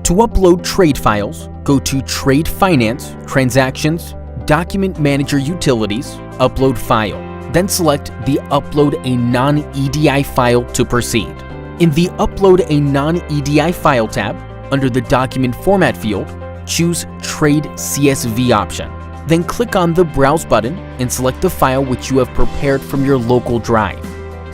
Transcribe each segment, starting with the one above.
To upload trade files, go to Trade Finance, Transactions, Document Manager Utilities, Upload File. Then select the Upload a non-EDI file to proceed. In the Upload a non-EDI file tab, under the Document Format field, choose Trade CSV option. Then click on the Browse button and select the file which you have prepared from your local drive.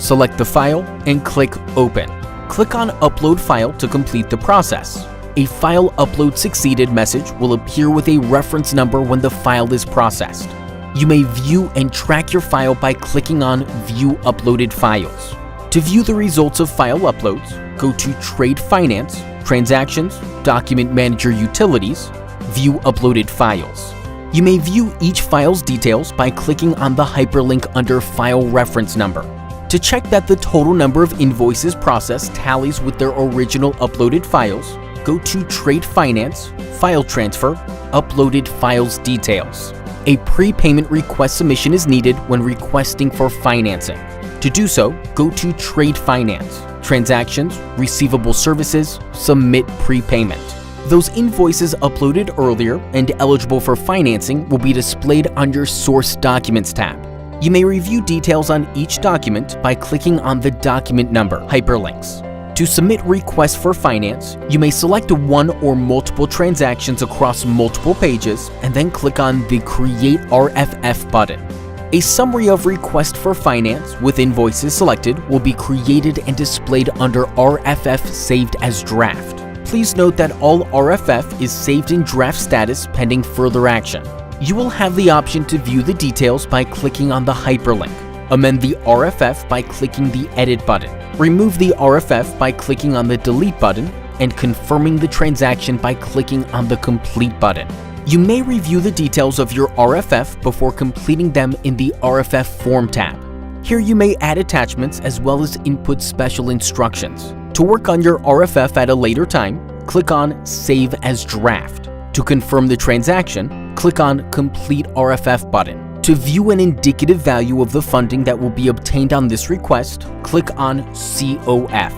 Select the file and click Open. Click on Upload File to complete the process. A file upload succeeded message will appear with a reference number when the file is processed. You may view and track your file by clicking on View Uploaded Files. To view the results of file uploads, go to Trade Finance, Transactions, Document Manager Utilities, View Uploaded Files. You may view each file's details by clicking on the hyperlink under File Reference Number. To check that the total number of invoices processed tallies with their original uploaded files, go to Trade Finance, File Transfer, Uploaded Files Details. A prepayment request submission is needed when requesting for financing. To do so, go to Trade Finance, Transactions, Receivables Services, Submit Prepayment. Those invoices uploaded earlier and eligible for financing will be displayed on your Source Documents tab. You may review details on each document by clicking on the document number hyperlinks. To submit requests for finance, you may select one or multiple transactions across multiple pages and then click on the Create RFF button. A summary of request for finance with invoices selected will be created and displayed under RFF saved as draft. Please note that all RFF is saved in draft status pending further action. You will have the option to view the details by clicking on the hyperlink. Amend the RFF by clicking the Edit button. Remove the RFF by clicking on the Delete button and confirming the transaction by clicking on the Complete button. You may review the details of your RFF before completing them in the RFF Form tab. Here you may add attachments as well as input special instructions. To work on your RFF at a later time, click on Save as Draft. To confirm the transaction, click on Complete RFF button. To view an indicative value of the funding that will be obtained on this request, click on COF.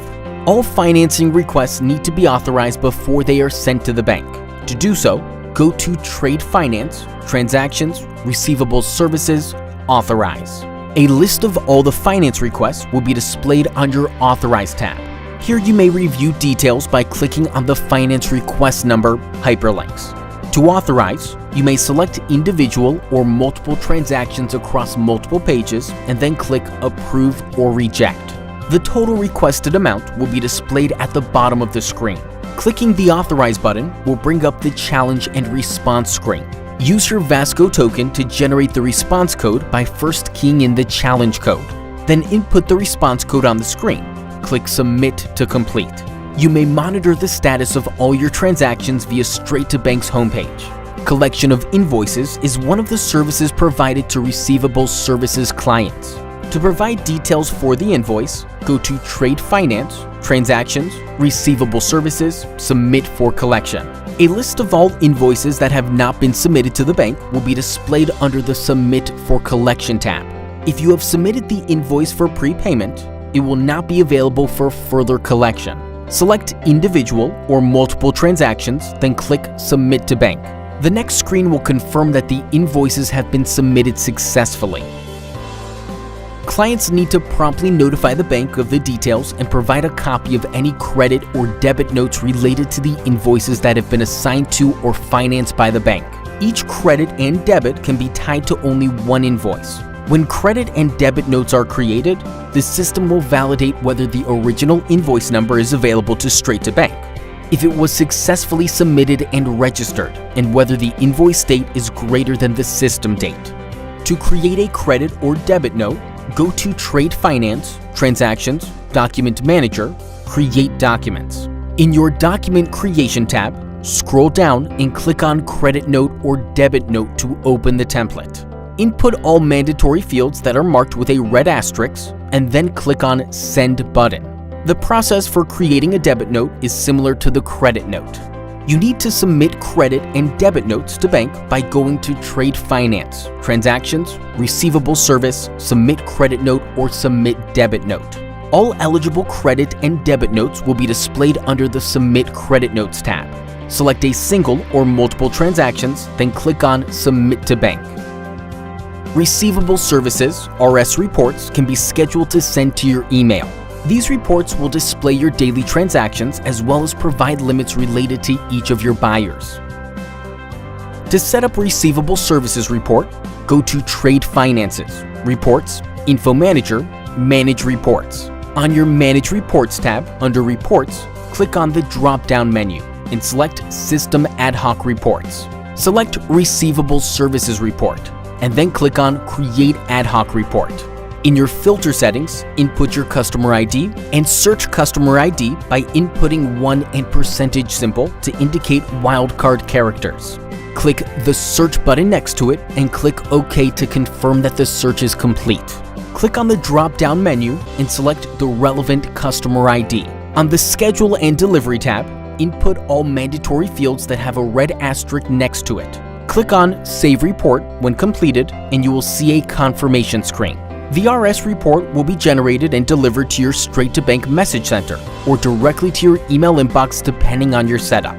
All financing requests need to be authorized before they are sent to the bank. To do so, go to Trade Finance, Transactions, Receivables Services, Authorize. A list of all the finance requests will be displayed on your Authorize tab. Here you may review details by clicking on the Finance Request Number hyperlinks. To authorize, you may select individual or multiple transactions across multiple pages and then click Approve or Reject. The total requested amount will be displayed at the bottom of the screen. Clicking the Authorize button will bring up the Challenge and Response screen. Use your Vasco token to generate the response code by first keying in the challenge code. Then input the response code on the screen. Click Submit to complete. You may monitor the status of all your transactions via Straight to Bank's homepage. Collection of invoices is one of the services provided to Receivables Services clients. To provide details for the invoice, go to Trade Finance, Transactions, Receivable Services, Submit for collection. A list of all invoices that have not been submitted to the bank will be displayed under the Submit for Collection tab. If you have submitted the invoice for prepayment, it will not be available for further collection. Select individual or multiple transactions, then click Submit to Bank. The next screen will confirm that the invoices have been submitted successfully. Clients need to promptly notify the bank of the details and provide a copy of any credit or debit notes related to the invoices that have been assigned to or financed by the bank. Each credit and debit can be tied to only one invoice. When credit and debit notes are created, the system will validate whether the original invoice number is available to Straight to Bank, if it was successfully submitted and registered, and whether the invoice date is greater than the system date. To create a credit or debit note, go to Trade Finance, Transactions, Document Manager, Create Documents. In your Document Creation tab, scroll down and click on Credit Note or Debit Note to open the template. Input all mandatory fields that are marked with a red asterisk, and then click on Send button. The process for creating a debit note is similar to the credit note. You need to submit credit and debit notes to bank by going to Trade Finance, Transactions, Receivable Service, Submit Credit Note, or Submit Debit Note. All eligible credit and debit notes will be displayed under the Submit Credit Notes tab. Select a single or multiple transactions, then click on Submit to Bank. Receivable Services, RS reports, can be scheduled to send to your email. These reports will display your daily transactions as well as provide limits related to each of your buyers. To set up Receivable Services report, go to Trade Finances, Reports, Info Manager, Manage Reports. On your Manage Reports tab, under Reports, click on the drop-down menu and select System Ad Hoc Reports. Select Receivable Services Report, and then click on Create Ad Hoc Report. In your filter settings, input your customer ID and search customer ID by inputting 1 and percentage symbol to indicate wildcard characters. Click the search button next to it and click OK to confirm that the search is complete. Click on the drop-down menu and select the relevant customer ID. On the Schedule and Delivery tab, input all mandatory fields that have a red asterisk next to it. Click on Save Report when completed and you will see a confirmation screen. The RS report will be generated and delivered to your straight-to-bank message center or directly to your email inbox depending on your setup.